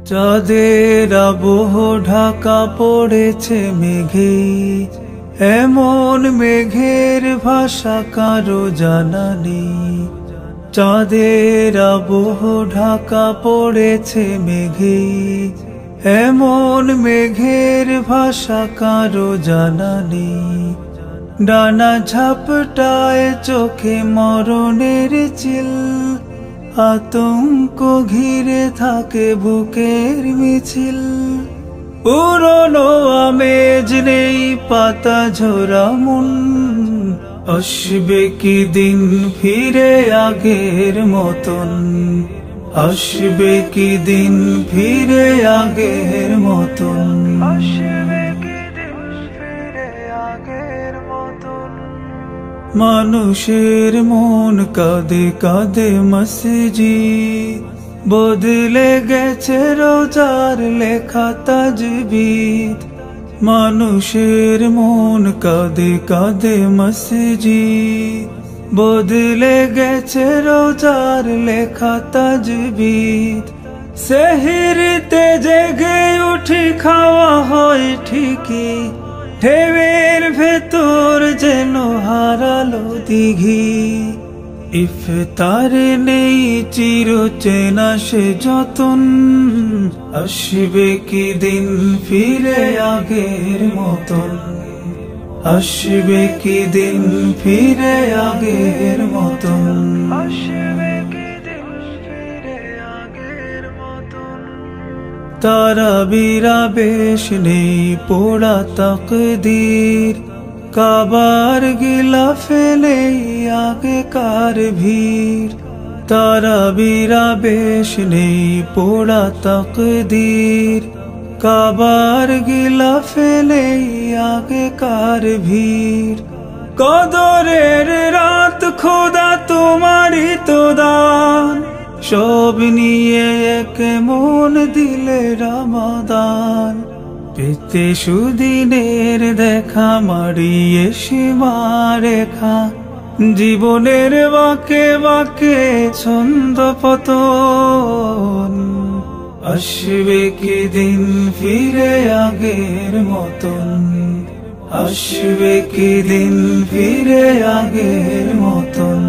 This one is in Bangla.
চাঁদের আবহ ঢাকা পড়েছে মেঘে, এমন মেঘের ভাষা কারো জানা নেই। চাঁদের আবহ ঢাকা পড়েছে মেঘে, এমন মেঘের ভাষা কারো জানা নেই। ডানা ঝাপটায় চোখে মরণের চিল, আতঙ্ক ঘিরে থাকে বুকের মিছিল। পুরনো আমেজ নেই পাতা ঝরা মন, আসবে কি দিন ফিরে আগের মতন, আসবে কি দিন ফিরে আগের মতন। মানুষের মন কাঁদে কাঁদে মসজিদ, বদলে গেছে রোজার লেখা তাজবীদ। মানুষের মন কাঁদে কাঁদে মসজিদ, বদলে গেছে রোজার লেখা তাজবীদ। সেহরিতে জেগে উঠি খাওয়া হয় ঠিকই, ঢেউয়ের ভেতর যেন হারালো দিঘি। ইফতারে নেই চির চেনা সে যতন, আসবে কি দিন ফিরে আগের মতন, আসবে কি দিন ফিরে আগের মতন। তারাবিরা বেশ নেই পোড়া তাকদীর, কাবার গিলা ফেলে আগেকার ভিড়। তারাবিরা বেশ নেই পোড়া তাকদীর, কাবার গিলা ফেলে আগেকার ভিড়। কদরের রাত খোদা তোমারই তো দান, সব নিয়ে এক মন দিলে রমাদান। পেতে সুদিনের দেখা মারিয়ে সীমারেখা, জীবনের বাঁকে বাঁকে ছন্দ পতন। আসবে কি দিন ফিরে আগের মতন, আসবে কি দিন ফিরে আগের মতন।